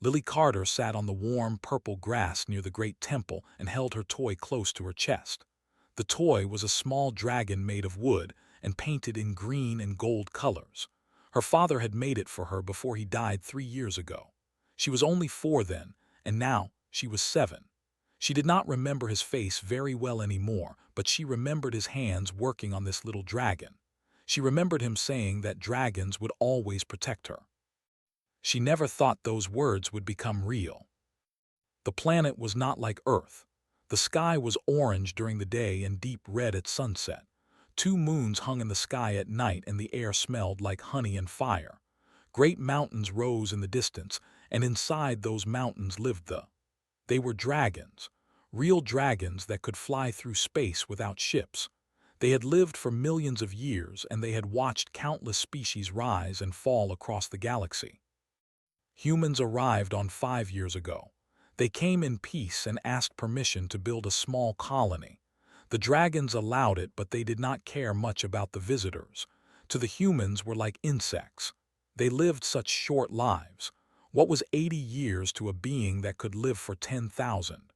Lily Carter sat on the warm purple grass near the great temple and held her toy close to her chest. The toy was a small dragon made of wood and painted in green and gold colors. Her father had made it for her before he died 3 years ago. She was only 4 then, and now she was 7. She did not remember his face very well anymore, but she remembered his hands working on this little dragon. She remembered him saying that dragons would always protect her. She never thought those words would become real. The planet was not like Earth. The sky was orange during the day and deep red at sunset. 2 moons hung in the sky at night and the air smelled like honey and fire. Great mountains rose in the distance, and inside those mountains lived They were dragons, real dragons that could fly through space without ships. They had lived for millions of years and they had watched countless species rise and fall across the galaxy. Humans arrived on 5 years ago. They came in peace and asked permission to build a small colony. The dragons allowed it, but they did not care much about the visitors. To the humans were like insects. They lived such short lives. What was 80 years to a being that could live for 10,000?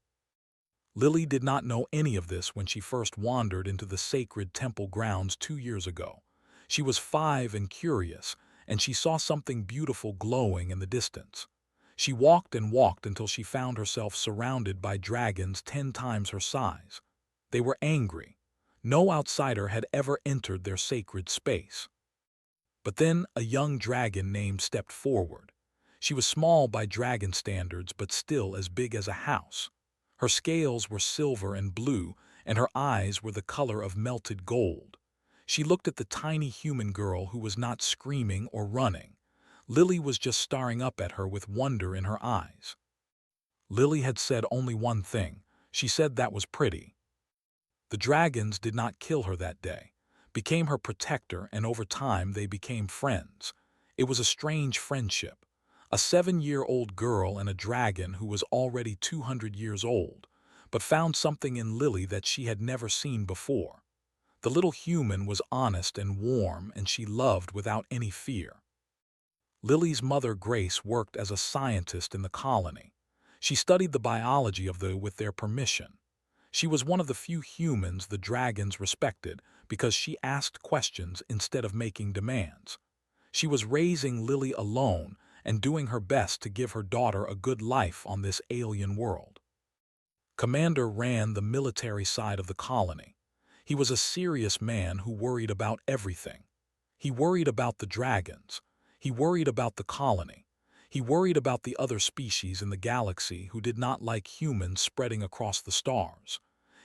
Lily did not know any of this when she first wandered into the sacred temple grounds 2 years ago. She was 5 and curious, and she saw something beautiful glowing in the distance. She walked and walked until she found herself surrounded by dragons 10 times her size. They were angry. No outsider had ever entered their sacred space. But then a young dragon named stepped forward. She was small by dragon standards, but still as big as a house. Her scales were silver and blue, and her eyes were the color of melted gold. She looked at the tiny human girl who was not screaming or running. Lily was just staring up at her with wonder in her eyes. Lily had said only one thing. She said that was pretty. The dragons did not kill her that day, became her protector, and over time they became friends. It was a strange friendship. A 7-year-old girl and a dragon who was already 200 years old, but found something in Lily that she had never seen before. The little human was honest and warm, and she loved without any fear. Lily's mother, Grace, worked as a scientist in the colony. She studied the biology of with their permission. She was one of the few humans the dragons respected because she asked questions instead of making demands. She was raising Lily alone and doing her best to give her daughter a good life on this alien world. Commander ran the military side of the colony. He was a serious man who worried about everything. He worried about the dragons. He worried about the colony. He worried about the other species in the galaxy who did not like humans spreading across the stars.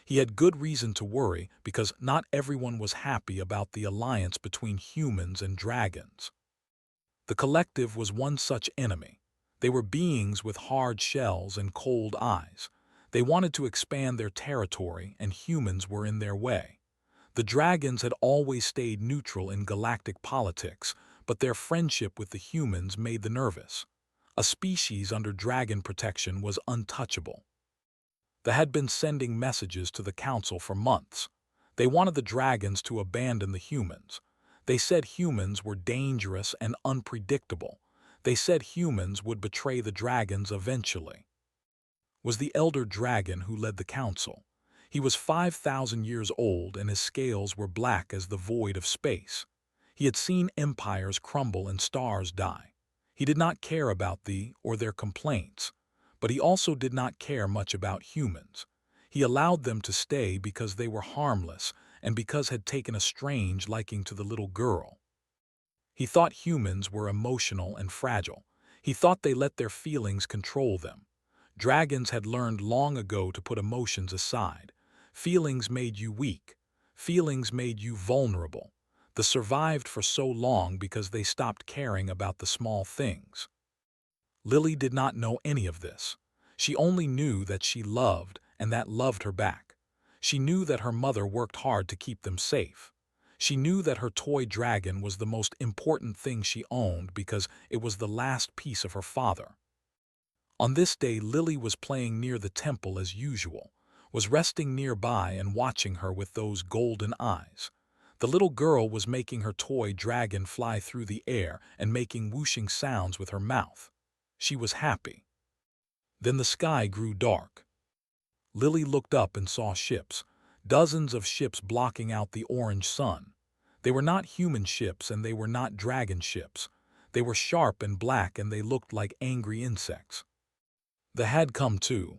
He had good reason to worry because not everyone was happy about the alliance between humans and dragons. The collective was one such enemy. They were beings with hard shells and cold eyes. They wanted to expand their territory, and humans were in their way. The dragons had always stayed neutral in galactic politics, but their friendship with the humans made them nervous. A species under dragon protection was untouchable. They had been sending messages to the council for months. They wanted the dragons to abandon the humans. They said humans were dangerous and unpredictable. They said humans would betray the dragons eventually. Was the elder dragon who led the council. He was 5,000 years old and his scales were black as the void of space. He had seen empires crumble and stars die. He did not care about their complaints, but he also did not care much about humans. He allowed them to stay because they were harmless and because had taken a strange liking to the little girl. He thought humans were emotional and fragile. He thought they let their feelings control them. Dragons had learned long ago to put emotions aside. Feelings made you weak. Feelings made you vulnerable. They survived for so long because they stopped caring about the small things. Lily did not know any of this. She only knew that she loved and that loved her back. She knew that her mother worked hard to keep them safe. She knew that her toy dragon was the most important thing she owned because it was the last piece of her father. On this day, Lily was playing near the temple as usual, was resting nearby and watching her with those golden eyes. The little girl was making her toy dragon fly through the air and making whooshing sounds with her mouth. She was happy. Then the sky grew dark. Lily looked up and saw ships, dozens of ships blocking out the orange sun. They were not human ships and they were not dragon ships. They were sharp and black and they looked like angry insects. The had come too.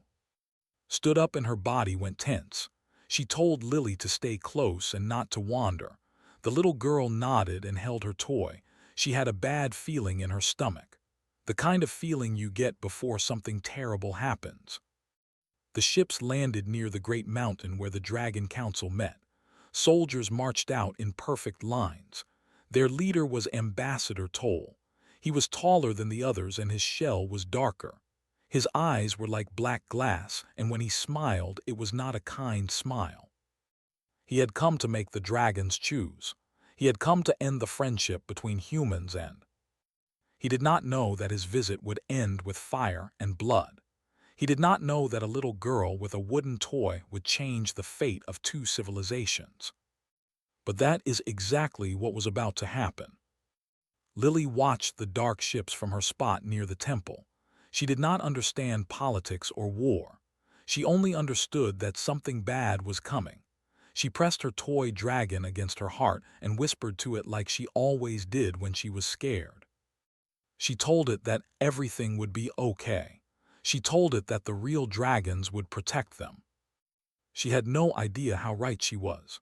Stood up and her body went tense. She told Lily to stay close and not to wander. The little girl nodded and held her toy. She had a bad feeling in her stomach. The kind of feeling you get before something terrible happens. The ships landed near the great mountain where the Dragon Council met. Soldiers marched out in perfect lines. Their leader was Ambassador Toll. He was taller than the others and his shell was darker. His eyes were like black glass, and when he smiled, it was not a kind smile. He had come to make the dragons choose. He had come to end the friendship between humans and... He did not know that his visit would end with fire and blood. He did not know that a little girl with a wooden toy would change the fate of two civilizations. But that is exactly what was about to happen. Lily watched the dark ships from her spot near the temple. She did not understand politics or war. She only understood that something bad was coming. She pressed her toy dragon against her heart and whispered to it like she always did when she was scared. She told it that everything would be okay. She told it that the real dragons would protect them. She had no idea how right she was.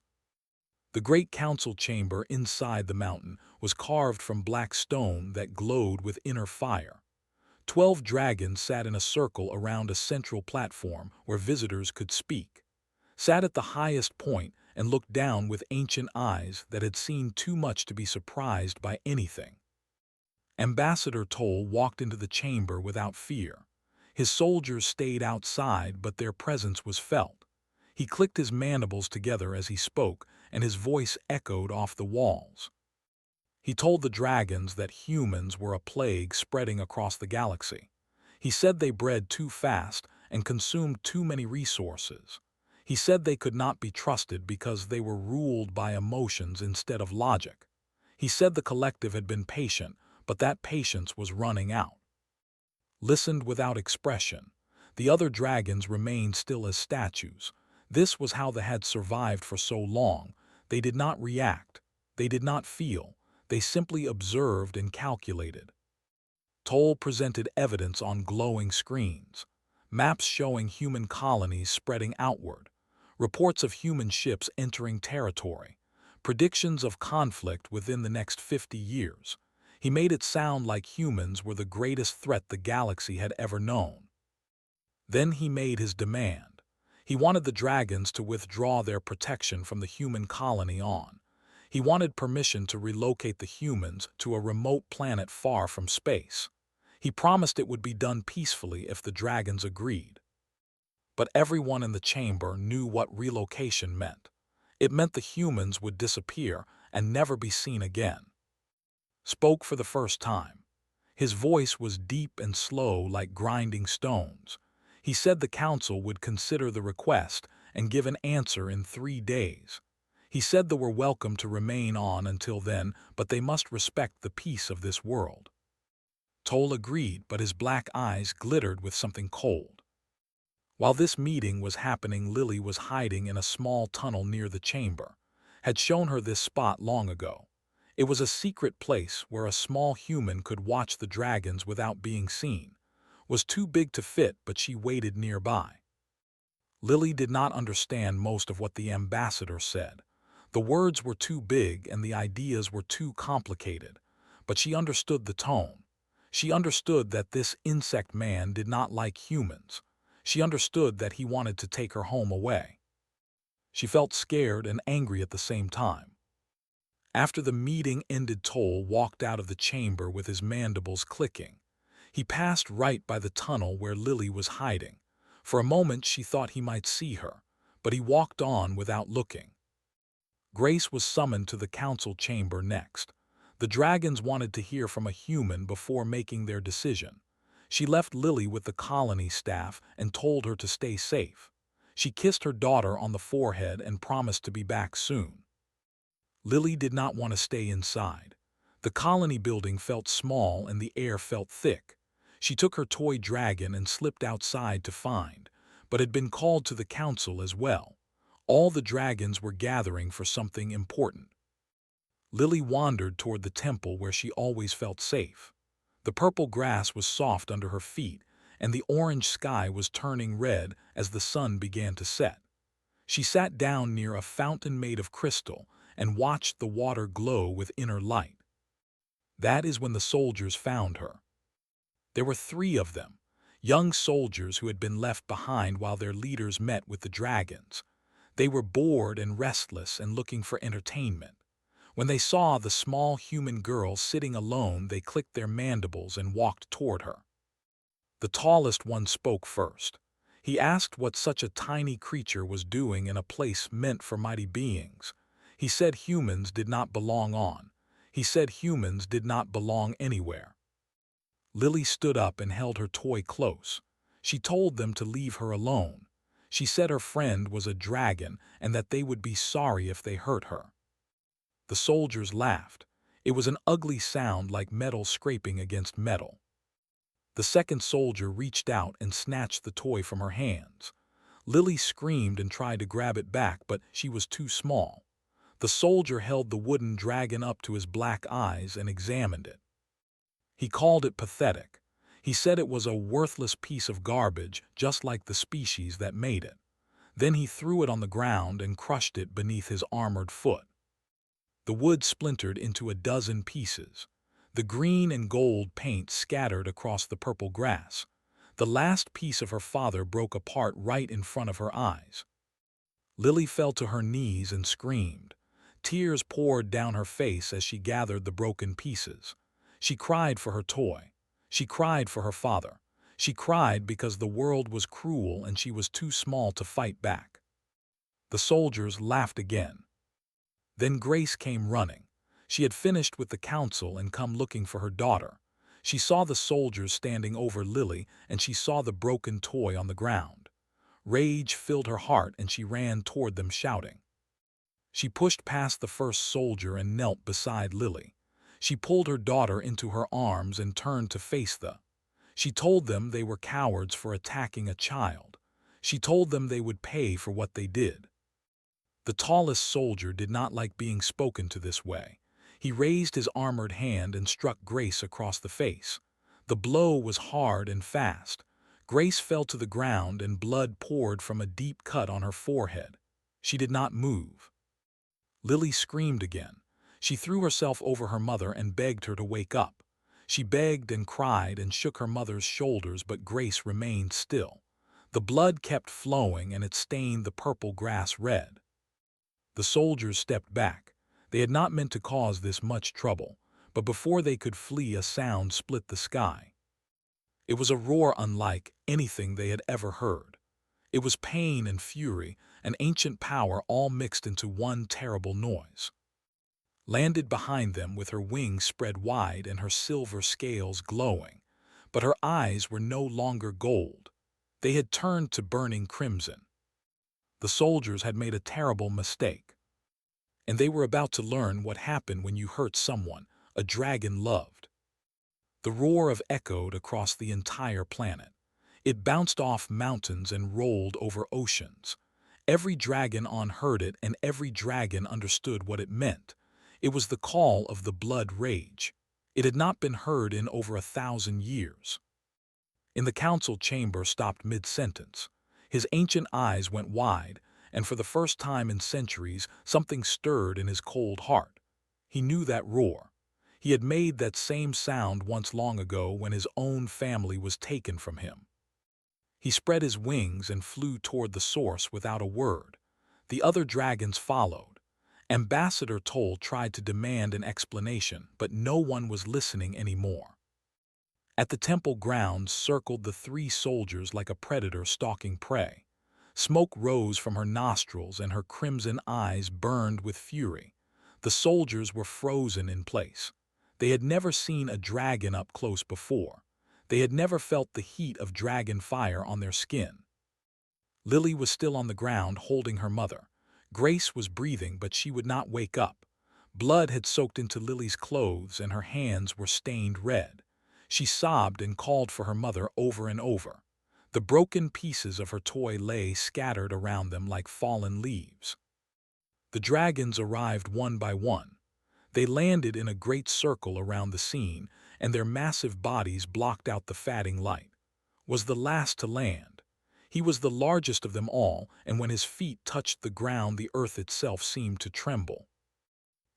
The great council chamber inside the mountain was carved from black stone that glowed with inner fire. 12 dragons sat in a circle around a central platform where visitors could speak, sat at the highest point and looked down with ancient eyes that had seen too much to be surprised by anything. Ambassador Toll walked into the chamber without fear. His soldiers stayed outside, but their presence was felt. He clicked his mandibles together as he spoke, and his voice echoed off the walls. He told the dragons that humans were a plague spreading across the galaxy. He said they bred too fast and consumed too many resources. He said they could not be trusted because they were ruled by emotions instead of logic. He said the collective had been patient, but that patience was running out. Listened without expression. The other dragons remained still as statues. This was how they had survived for so long. They did not react. They did not feel. They simply observed and calculated. Toll presented evidence on glowing screens. Maps showing human colonies spreading outward. Reports of human ships entering territory. Predictions of conflict within the next 50 years. He made it sound like humans were the greatest threat the galaxy had ever known. Then he made his demand. He wanted the dragons to withdraw their protection from the human colony on. He wanted permission to relocate the humans to a remote planet far from space. He promised it would be done peacefully if the dragons agreed. But everyone in the chamber knew what relocation meant. It meant the humans would disappear and never be seen again. Spoke for the first time. His voice was deep and slow like grinding stones. He said the council would consider the request and give an answer in 3 days. He said they were welcome to remain on until then, but they must respect the peace of this world. Toll agreed, but his black eyes glittered with something cold. While this meeting was happening, Lily was hiding in a small tunnel near the chamber. Had shown her this spot long ago. It was a secret place where a small human could watch the dragons without being seen. Was too big to fit, but she waited nearby. Lily did not understand most of what the ambassador said. The words were too big and the ideas were too complicated, but she understood the tone. She understood that this insect man did not like humans. She understood that he wanted to take her home away. She felt scared and angry at the same time. After the meeting ended, Toll walked out of the chamber with his mandibles clicking. He passed right by the tunnel where Lily was hiding. For a moment she thought he might see her, but he walked on without looking. Grace was summoned to the council chamber next. The dragons wanted to hear from a human before making their decision. She left Lily with the colony staff and told her to stay safe. She kissed her daughter on the forehead and promised to be back soon. Lily did not want to stay inside. The colony building felt small and the air felt thick. She took her toy dragon and slipped outside to find, but had been called to the council as well. All the dragons were gathering for something important. Lily wandered toward the temple where she always felt safe. The purple grass was soft under her feet, and the orange sky was turning red as the sun began to set. She sat down near a fountain made of crystal and watched the water glow with inner light. That is when the soldiers found her. There were 3 of them, young soldiers who had been left behind while their leaders met with the dragons. They were bored and restless and looking for entertainment. When they saw the small human girl sitting alone, they clicked their mandibles and walked toward her. The tallest one spoke first. He asked what such a tiny creature was doing in a place meant for mighty beings. He said humans did not belong on. He said humans did not belong anywhere. Lily stood up and held her toy close. She told them to leave her alone. She said her friend was a dragon and that they would be sorry if they hurt her. The soldiers laughed. It was an ugly sound like metal scraping against metal. The second soldier reached out and snatched the toy from her hands. Lily screamed and tried to grab it back, but she was too small. The soldier held the wooden dragon up to his black eyes and examined it. He called it pathetic. He said it was a worthless piece of garbage, just like the species that made it. Then he threw it on the ground and crushed it beneath his armored foot. The wood splintered into a dozen pieces. The green and gold paint scattered across the purple grass. The last piece of her father broke apart right in front of her eyes. Lily fell to her knees and screamed. Tears poured down her face as she gathered the broken pieces. She cried for her toy. She cried for her father. She cried because the world was cruel and she was too small to fight back. The soldiers laughed again. Then Grace came running. She had finished with the council and come looking for her daughter. She saw the soldiers standing over Lily, and she saw the broken toy on the ground. Rage filled her heart and she ran toward them shouting. She pushed past the first soldier and knelt beside Lily. She pulled her daughter into her arms and turned to face them. She told them they were cowards for attacking a child. She told them they would pay for what they did. The tallest soldier did not like being spoken to this way. He raised his armored hand and struck Grace across the face. The blow was hard and fast. Grace fell to the ground and blood poured from a deep cut on her forehead. She did not move. Lily screamed again. She threw herself over her mother and begged her to wake up. She begged and cried and shook her mother's shoulders, but Grace remained still. The blood kept flowing and it stained the purple grass red. The soldiers stepped back. They had not meant to cause this much trouble, but before they could flee, a sound split the sky. It was a roar unlike anything they had ever heard. It was pain and fury, an ancient power all mixed into one terrible noise. Landed behind them with her wings spread wide and her silver scales glowing, but her eyes were no longer gold. They had turned to burning crimson. The soldiers had made a terrible mistake, and they were about to learn what happened when you hurt someone a dragon loved. The roar echoed across the entire planet. It bounced off mountains and rolled over oceans. Every dragon heard it, and every dragon understood what it meant. It was the call of the blood rage. It had not been heard in over 1,000 years. In the council chamber stopped mid-sentence. His ancient eyes went wide, and for the first time in centuries, something stirred in his cold heart. He knew that roar. He had made that same sound once long ago when his own family was taken from him. He spread his wings and flew toward the source without a word. The other dragons followed. Ambassador Toll tried to demand an explanation, but no one was listening anymore. At the temple grounds circled the 3 soldiers like a predator stalking prey. Smoke rose from her nostrils and her crimson eyes burned with fury. The soldiers were frozen in place. They had never seen a dragon up close before. They had never felt the heat of dragon fire on their skin. Lily was still on the ground holding her mother. Grace was breathing, but she would not wake up. Blood had soaked into Lily's clothes and her hands were stained red. She sobbed and called for her mother over and over. The broken pieces of her toy lay scattered around them like fallen leaves. The dragons arrived one by one. They landed in a great circle around the scene, and their massive bodies blocked out the fading light. Was the last to land. He was the largest of them all, and when his feet touched the ground, the earth itself seemed to tremble.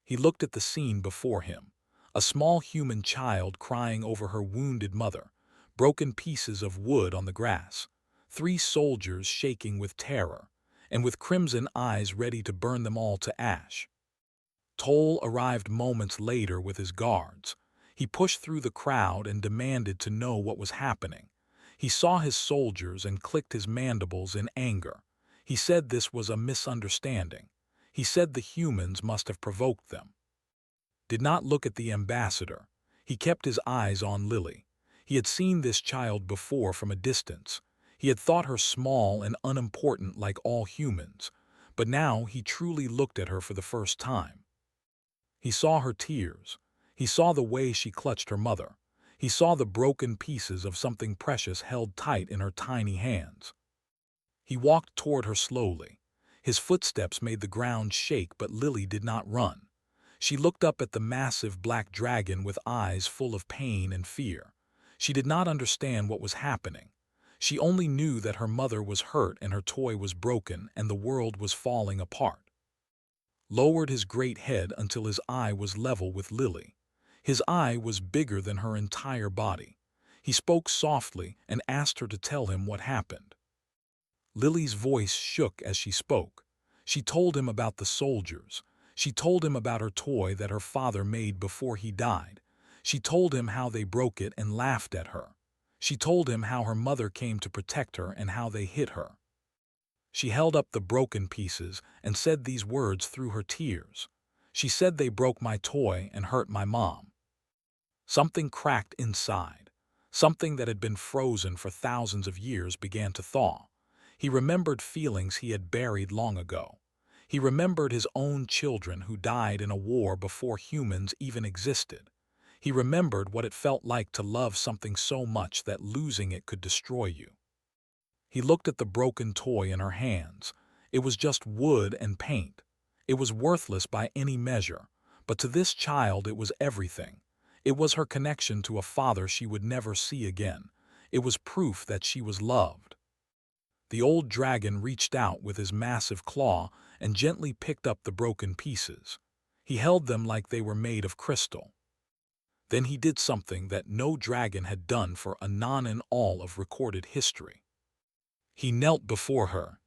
He looked at the scene before him. A small human child crying over her wounded mother, broken pieces of wood on the grass, 3 soldiers shaking with terror, and with crimson eyes ready to burn them all to ash. Toll arrived moments later with his guards. He pushed through the crowd and demanded to know what was happening. He saw his soldiers and clicked his mandibles in anger. He said this was a misunderstanding. He said the humans must have provoked them. Did not look at the ambassador. He kept his eyes on Lily. He had seen this child before from a distance. He had thought her small and unimportant like all humans, but now he truly looked at her for the first time. He saw her tears. He saw the way she clutched her mother. He saw the broken pieces of something precious held tight in her tiny hands. He walked toward her slowly. His footsteps made the ground shake, but Lily did not run. She looked up at the massive black dragon with eyes full of pain and fear. She did not understand what was happening. She only knew that her mother was hurt and her toy was broken and the world was falling apart. Lowered his great head until his eye was level with Lily. His eye was bigger than her entire body. He spoke softly and asked her to tell him what happened. Lily's voice shook as she spoke. She told him about the soldiers. She told him about her toy that her father made before he died. She told him how they broke it and laughed at her. She told him how her mother came to protect her and how they hit her. She held up the broken pieces and said these words through her tears. She said they broke my toy and hurt my mom. Something cracked inside. Something that had been frozen for thousands of years began to thaw. He remembered feelings he had buried long ago. He remembered his own children who died in a war before humans even existed. He remembered what it felt like to love something so much that losing it could destroy you. He looked at the broken toy in her hands. It was just wood and paint. It was worthless by any measure, but to this child it was everything. It was her connection to a father she would never see again. It was proof that she was loved. The old dragon reached out with his massive claw and gently picked up the broken pieces. He held them like they were made of crystal. Then he did something that no dragon had done for anon in all of recorded history. He knelt before her.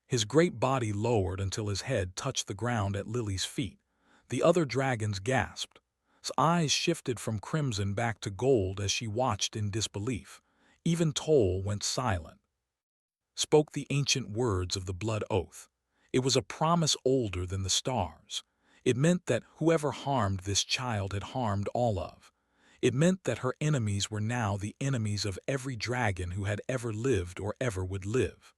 His great body lowered until his head touched the ground at Lily's feet. The other dragons gasped. His eyes shifted from crimson back to gold as she watched in disbelief. Even Toll went silent. Spoke the ancient words of the blood oath. It was a promise older than the stars. It meant that whoever harmed this child had harmed all of. It meant that her enemies were now the enemies of every dragon who had ever lived or ever would live.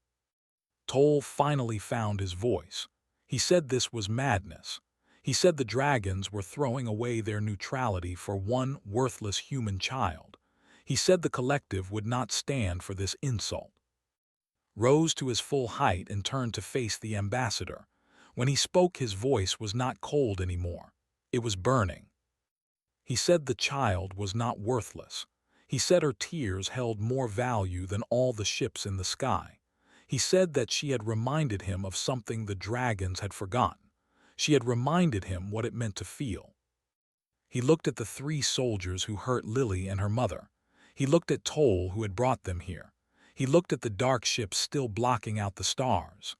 Toll finally found his voice. He said this was madness. He said the dragons were throwing away their neutrality for one worthless human child. He said the collective would not stand for this insult. Rose to his full height and turned to face the ambassador. When he spoke, his voice was not cold anymore. It was burning. He said the child was not worthless. He said her tears held more value than all the ships in the sky. He said that she had reminded him of something the dragons had forgotten. She had reminded him what it meant to feel. He looked at the 3 soldiers who hurt Lily and her mother. He looked at Toll who had brought them here. He looked at the dark ships still blocking out the stars.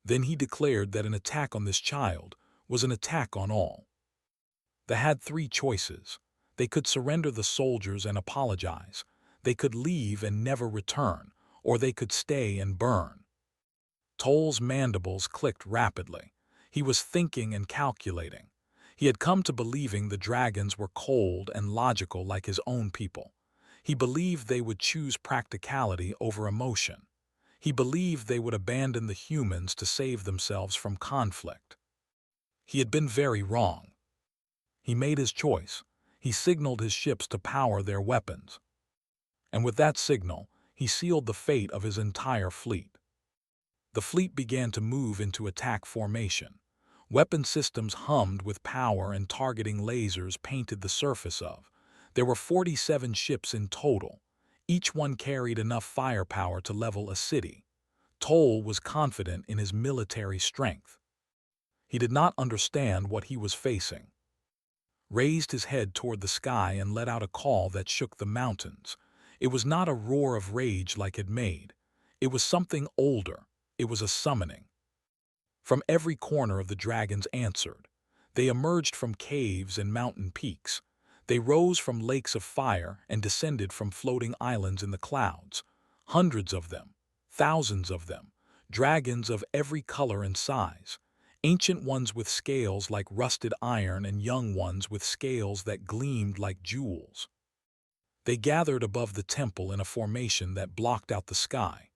Then he declared that an attack on this child was an attack on all. They had 3 choices. They could surrender the soldiers and apologize. They could leave and never return, or they could stay and burn. Toll's mandibles clicked rapidly. He was thinking and calculating. He had come to believing the dragons were cold and logical like his own people. He believed they would choose practicality over emotion. He believed they would abandon the humans to save themselves from conflict. He had been very wrong. He made his choice. He signaled his ships to power their weapons. And with that signal, he sealed the fate of his entire fleet. The fleet began to move into attack formation. Weapon systems hummed with power and targeting lasers painted the surface of. There were 47 ships in total. Each one carried enough firepower to level a city. Toll was confident in his military strength. He did not understand what he was facing. Raised his head toward the sky and let out a call that shook the mountains. It was not a roar of rage like it made. It was something older. It was a summoning. From every corner of the dragons answered. They emerged from caves and mountain peaks. They rose from lakes of fire and descended from floating islands in the clouds. Hundreds of them, thousands of them, dragons of every color and size. Ancient ones with scales like rusted iron and young ones with scales that gleamed like jewels. They gathered above the temple in a formation that blocked out the sky.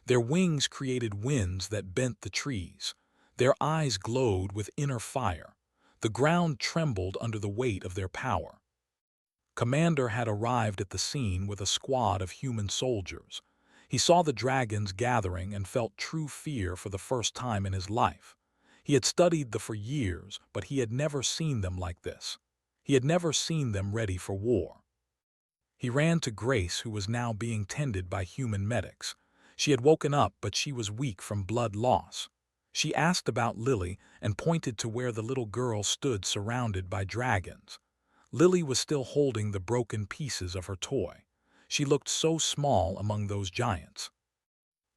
Their wings created winds that bent the trees. Their eyes glowed with inner fire. The ground trembled under the weight of their power. Commander had arrived at the scene with a squad of human soldiers. He saw the dragons gathering and felt true fear for the first time in his life. He had studied them for years, but he had never seen them like this. He had never seen them ready for war. He ran to Grace, who was now being tended by human medics. She had woken up, but she was weak from blood loss. She asked about Lily and pointed to where the little girl stood surrounded by dragons. Lily was still holding the broken pieces of her toy. She looked so small among those giants.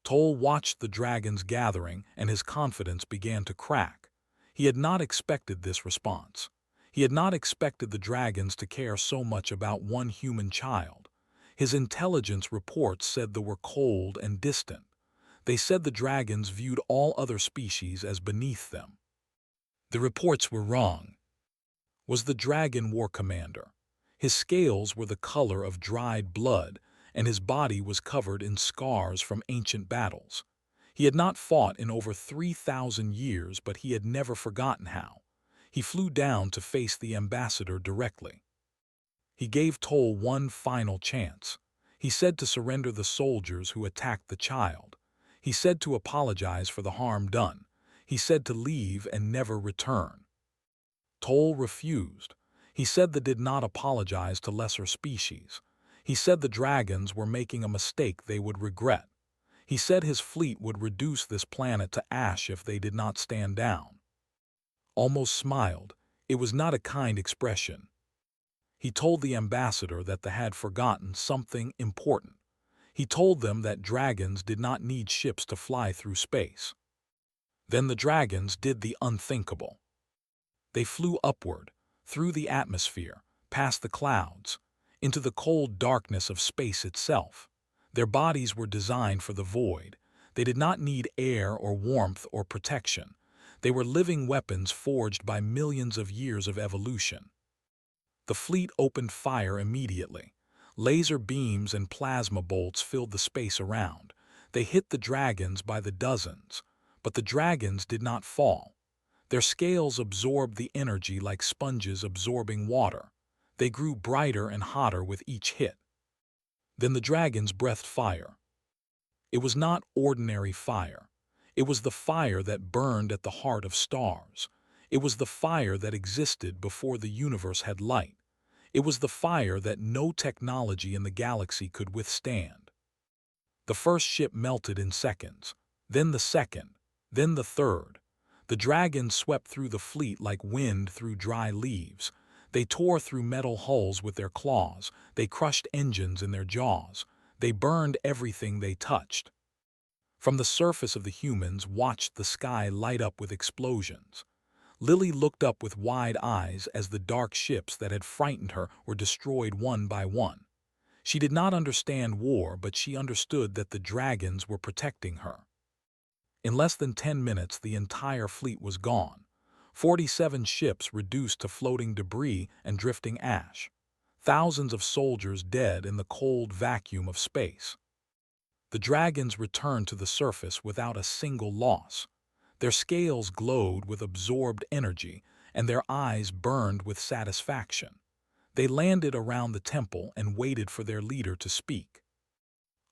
Toll watched the dragons gathering, and his confidence began to crack. He had not expected this response. He had not expected the dragons to care so much about one human child. His intelligence reports said they were cold and distant. They said the dragons viewed all other species as beneath them. The reports were wrong. Was the dragon war commander. His scales were the color of dried blood, and his body was covered in scars from ancient battles. He had not fought in over 3,000 years, but he had never forgotten how. He flew down to face the ambassador directly. He gave Toll one final chance. He said to surrender the soldiers who attacked the child. He said to apologize for the harm done. He said to leave and never return. Toll refused. He said they did not apologize to lesser species. He said the dragons were making a mistake they would regret. He said his fleet would reduce this planet to ash if they did not stand down. Almost smiled. It was not a kind expression. He told the ambassador that they had forgotten something important. He told them that dragons did not need ships to fly through space. Then the dragons did the unthinkable. They flew upward, through the atmosphere, past the clouds, into the cold darkness of space itself. Their bodies were designed for the void. They did not need air or warmth or protection. They were living weapons forged by millions of years of evolution. The fleet opened fire immediately. Laser beams and plasma bolts filled the space around. They hit the dragons by the dozens, but the dragons did not fall. Their scales absorbed the energy like sponges absorbing water. They grew brighter and hotter with each hit. Then the dragons breathed fire. It was not ordinary fire. It was the fire that burned at the heart of stars. It was the fire that existed before the universe had light. It was the fire that no technology in the galaxy could withstand. The first ship melted in seconds, then the second, then the third. The dragons swept through the fleet like wind through dry leaves. They tore through metal hulls with their claws. They crushed engines in their jaws. They burned everything they touched. From the surface of the humans watched the sky light up with explosions. Lily looked up with wide eyes as the dark ships that had frightened her were destroyed one by one. She did not understand war, but she understood that the dragons were protecting her. In less than 10 minutes, the entire fleet was gone. 47 ships reduced to floating debris and drifting ash. Thousands of soldiers dead in the cold vacuum of space. The dragons returned to the surface without a single loss. Their scales glowed with absorbed energy, and their eyes burned with satisfaction. They landed around the temple and waited for their leader to speak.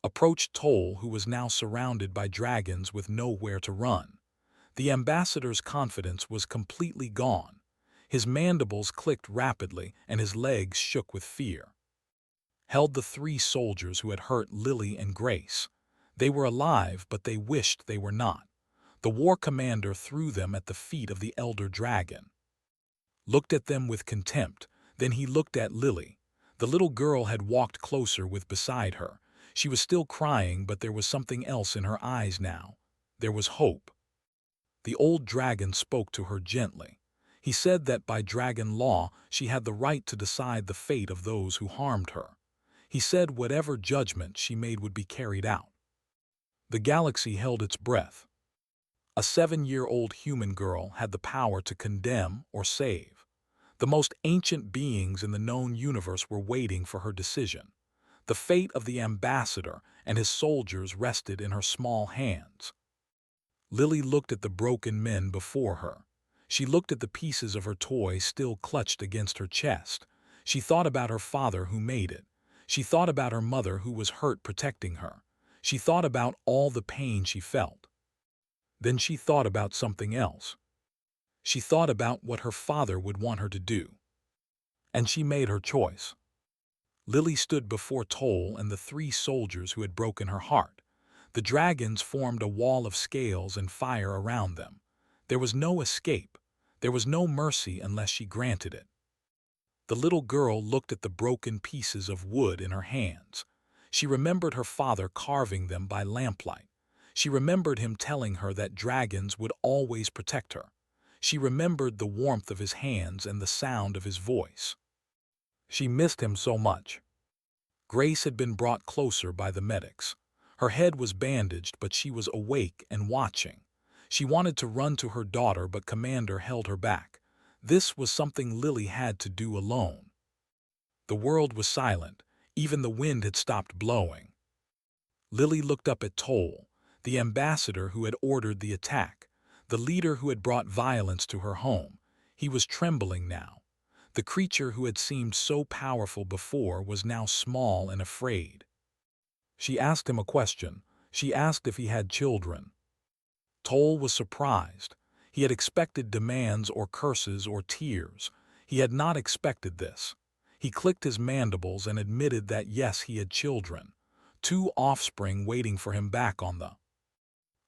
Approached Toll, who was now surrounded by dragons with nowhere to run. The ambassador's confidence was completely gone. His mandibles clicked rapidly and his legs shook with fear. Held the three soldiers who had hurt Lily and Grace. They were alive, but they wished they were not. The war commander threw them at the feet of the elder dragon. Looked at them with contempt, then he looked at Lily. The little girl had walked closer with beside her. She was still crying, but there was something else in her eyes now. There was hope. The old dragon spoke to her gently. He said that by dragon law she had the right to decide the fate of those who harmed her. He said whatever judgment she made would be carried out. The galaxy held its breath. A 7-year-old human girl had the power to condemn or save. The most ancient beings in the known universe were waiting for her decision. The fate of the ambassador and his soldiers rested in her small hands. Lily looked at the broken men before her. She looked at the pieces of her toy still clutched against her chest. She thought about her father who made it. She thought about her mother who was hurt protecting her. She thought about all the pain she felt. Then she thought about something else. She thought about what her father would want her to do. And she made her choice. Lily stood before Toll and the three soldiers who had broken her heart. The dragons formed a wall of scales and fire around them. There was no escape. There was no mercy unless she granted it. The little girl looked at the broken pieces of wood in her hands. She remembered her father carving them by lamplight. She remembered him telling her that dragons would always protect her. She remembered the warmth of his hands and the sound of his voice. She missed him so much. Grace had been brought closer by the medics. Her head was bandaged, but she was awake and watching. She wanted to run to her daughter, but Commander held her back. This was something Lily had to do alone. The world was silent. Even the wind had stopped blowing. Lily looked up at Toll, the ambassador who had ordered the attack, the leader who had brought violence to her home. He was trembling now. The creature who had seemed so powerful before was now small and afraid. She asked him a question. She asked if he had children. Toll was surprised. He had expected demands or curses or tears. He had not expected this. He clicked his mandibles and admitted that yes, he had children. 2 offspring waiting for him back on the...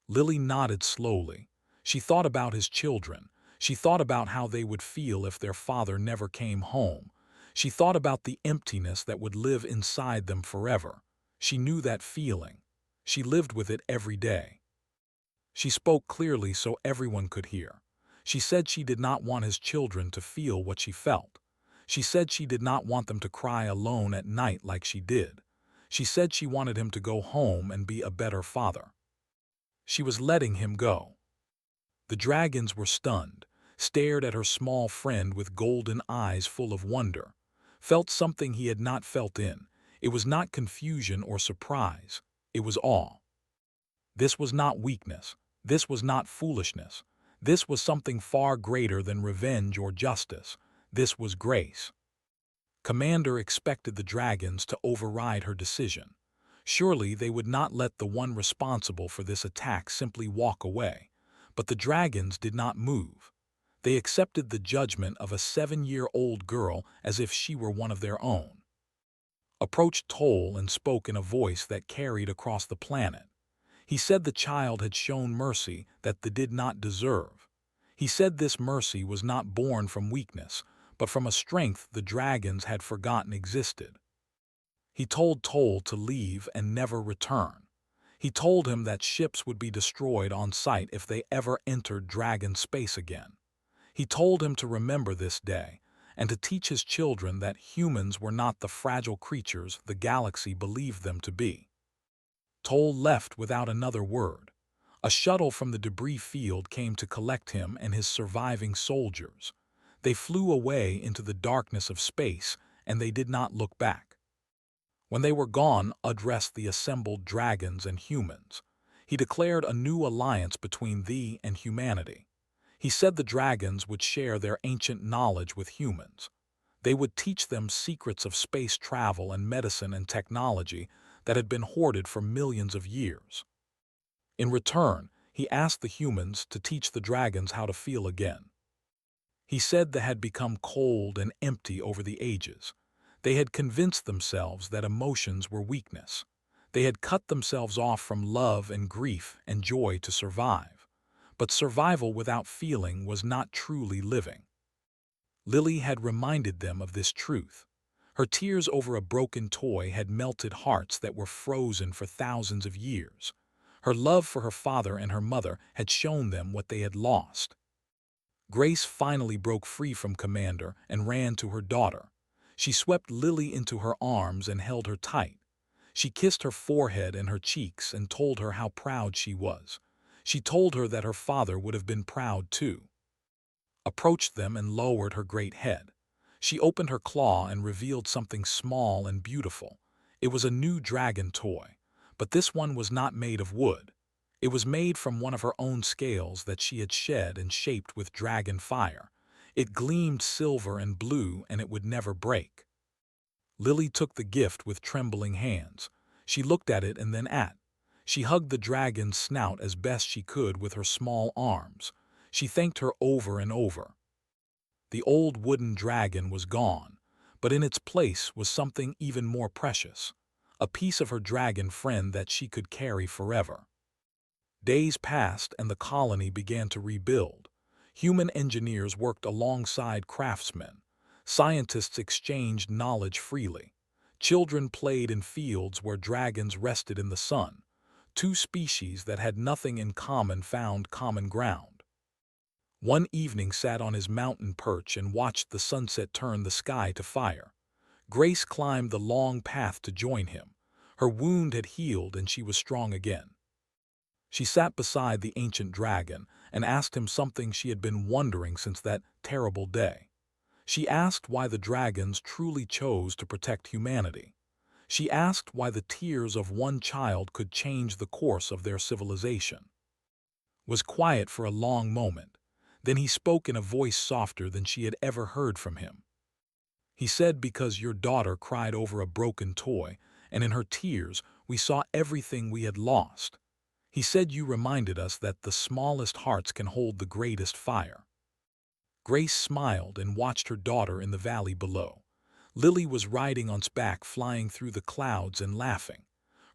Lily nodded slowly. She thought about his children. She thought about how they would feel if their father never came home. She thought about the emptiness that would live inside them forever. She knew that feeling. She lived with it every day. She spoke clearly so everyone could hear. She said she did not want his children to feel what she felt. She said she did not want them to cry alone at night like she did. She said she wanted him to go home and be a better father. She was letting him go. The dragons were stunned, stared at her small friend with golden eyes full of wonder, felt something he had not felt in. It was not confusion or surprise. It was awe. This was not weakness. This was not foolishness. This was something far greater than revenge or justice. This was grace. Commander expected the dragons to override her decision. Surely they would not let the one responsible for this attack simply walk away. But the dragons did not move. They accepted the judgment of a 7-year-old girl as if she were one of their own. Approached Toll and spoke in a voice that carried across the planet. He said the child had shown mercy that they did not deserve. He said this mercy was not born from weakness, but from a strength the dragons had forgotten existed. He told Toll to leave and never return. He told him that ships would be destroyed on sight if they ever entered dragon space again. He told him to remember this day, and to teach his children that humans were not the fragile creatures the galaxy believed them to be. Toll left without another word. A shuttle from the debris field came to collect him and his surviving soldiers. They flew away into the darkness of space, and they did not look back. When they were gone, addressed the assembled dragons and humans. He declared a new alliance between thee and humanity. He said the dragons would share their ancient knowledge with humans. They would teach them secrets of space travel and medicine and technology that had been hoarded for millions of years. In return, he asked the humans to teach the dragons how to feel again. He said they had become cold and empty over the ages. They had convinced themselves that emotions were weakness. They had cut themselves off from love and grief and joy to survive. But survival without feeling was not truly living. Lily had reminded them of this truth. Her tears over a broken toy had melted hearts that were frozen for thousands of years. Her love for her father and her mother had shown them what they had lost. Grace finally broke free from Commander and ran to her daughter. She swept Lily into her arms and held her tight. She kissed her forehead and her cheeks and told her how proud she was. She told her that her father would have been proud too. Approached them and lowered her great head. She opened her claw and revealed something small and beautiful. It was a new dragon toy, but this one was not made of wood. It was made from one of her own scales that she had shed and shaped with dragon fire. It gleamed silver and blue, and it would never break. Lily took the gift with trembling hands. She looked at it and then She hugged the dragon's snout as best she could with her small arms. She thanked her over and over. The old wooden dragon was gone, but in its place was something even more precious, a piece of her dragon friend that she could carry forever. Days passed and the colony began to rebuild. Human engineers worked alongside craftsmen. Scientists exchanged knowledge freely. Children played in fields where dragons rested in the sun. Two species that had nothing in common found common ground. One evening sat on his mountain perch and watched the sunset turn the sky to fire. Grace climbed the long path to join him. Her wound had healed and she was strong again. She sat beside the ancient dragon and asked him something she had been wondering since that terrible day. She asked why the dragons truly chose to protect humanity. She asked why the tears of one child could change the course of their civilization. Was quiet for a long moment. Then he spoke in a voice softer than she had ever heard from him. He said, because your daughter cried over a broken toy, and in her tears we saw everything we had lost. He said you reminded us that the smallest hearts can hold the greatest fire. Grace smiled and watched her daughter in the valley below. Lily was riding on its back, flying through the clouds and laughing.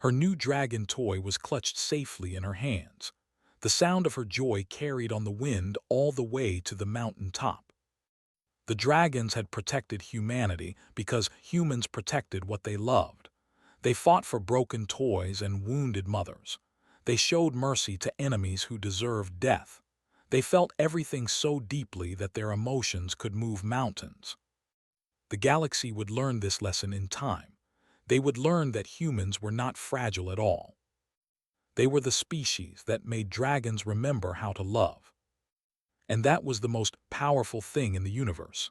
Her new dragon toy was clutched safely in her hands. The sound of her joy carried on the wind all the way to the mountain top. The dragons had protected humanity because humans protected what they loved. They fought for broken toys and wounded mothers. They showed mercy to enemies who deserved death. They felt everything so deeply that their emotions could move mountains. The galaxy would learn this lesson in time. They would learn that humans were not fragile at all. They were the species that made dragons remember how to love. And that was the most powerful thing in the universe.